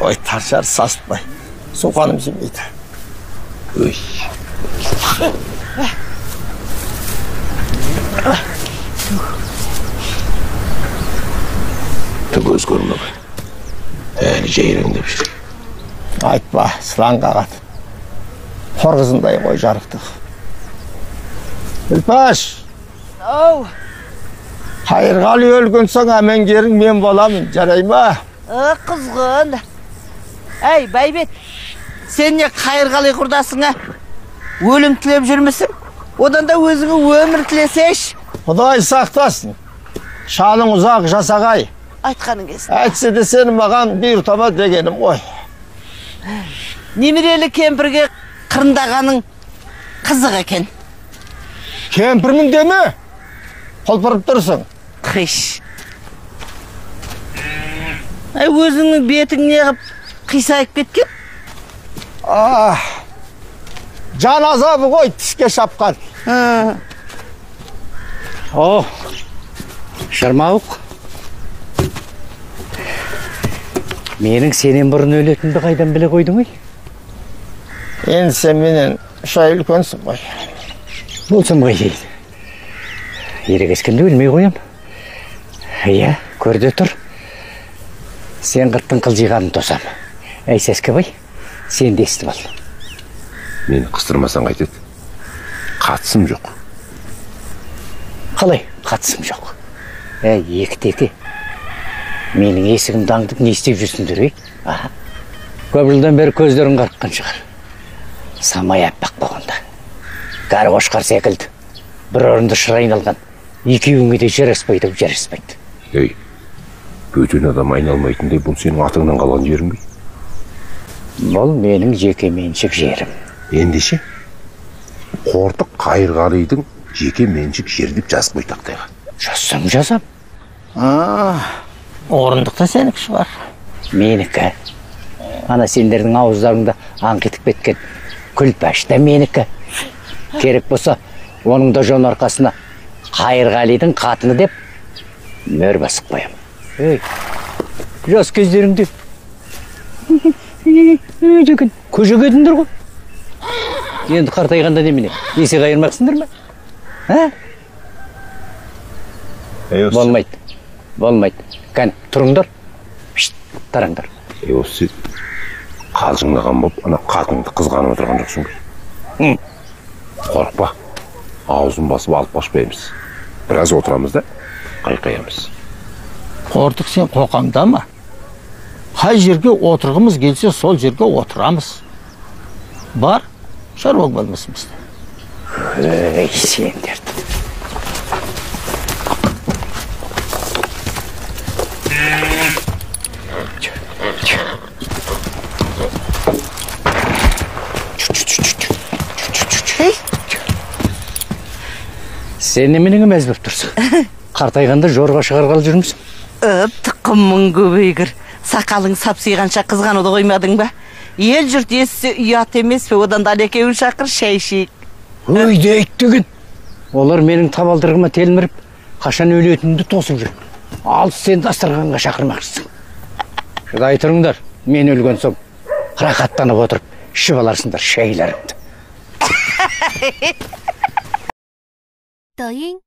Ой, таршар састмай. Соқаным жемейді. Өй. Түк өзгермеген. Әлі жайраңдап жүр. Айтпа, сылаң қағады. Қорғызындай қой жарықтық. Үлпаш! Оу! Қайырғалы өлген соң әмеңгерің мен боламын, жарай ма? Қызғын. Әй, Байбет, сен не қайырғалы құрдасың, өлім тілеп жүрмісің? Одан да өзіңі өмір тілесеш. Құдай сақтасын. Шаның ұзақ жасағай. Айтқаның кесін. Әйтсе де сені маған бір тоба дегенім ғой. Немерелі кемпірге қырындағаның қызық екен. Кемпірмін деме? Қолпырып тұрсың. Қиш. Өзіңнің бетің неғып қисайып кеткен? Жан азабы ғой, тіске шапқан. О, Шырмауық. Менің сенен бұрын өлетінді қайдан біле қойдың ой? Енді сен менен шай үлкенсің ғой. Болсам қайтейді. Ерегескенде өлмей қоям. Иә, көрде тұр. Сен қырттың қылжиғанын тосам. Әй, Сәскебай, сен де естіп ал. Мені қыстырмасаң қайтеді. Қатысым жоқ. Қалай қатысым жоқ? Әй, екі-теке. Менің есігімді аңдып не істеп жүрсіңдер, ей? Көп жылдан бері көздерін қарыққан шығар. Самай аппақ болғанда. Кәрі қошқар секілді. Бір орынды шырайын алған. Екеуіңе де жараспайды. Ей, бөтен адам айналмайтындай, бұл сенің атыңнан қалған жерің бе? Бұл менің жеке меншік жерім. Ендеше, Қортық Қайырғалидың жеке меншік жер деп жазып қой тақтайға. Жазам. Орындықта сенікі шығар. Менікі. Ана сендердің ауыздарыңда аңқетіп кеткен Күлпаш та менікі. Керек болса, оның да жон арқасына Қайырғалидың қатыны деп мөр басып қоям. Ей, жас кездеріңде деген көжегедіңдер ғой. Енді қартайғанда немене? Есе қайырмақсыңдар ма? Болмайды. Кән, тұрыңдар. Тараңдар. Осы қалжыңдаған болып, ана қатынды қызғанып отырған жоқсың бе? Қорықпа. Аузын басып алып қашпаймыз. Біраз отырамыз да, қайқаямыз. Қортық, сен қоқаңда ма? Қай жерге отырғымыз келсе, сол жерге отырамыз. Бар, шаруаң болмасын бізде. Ей, сендерді. Сен неменеге мәз болып тұрсың? Қартайғанда жорға шығарғалы жүрмісің? Тұқымың көбейгір. Сақалың сапсиғанша қызғануды қоймадың ба? Ел жұрт естісе ұят емес пе? Одан да әлекеуін шақыр, шай ішейік. Өй, дейттігін. Олар менің табалдырғыма телміріп, қашан өлетінді тосып жүр. Ал сен дастарханға шақырмақшысың. Шыдай тұрыңдар, мен өлген соң рақаттанып отырып, ішіп аларсыңдар шайларыңды. 抖音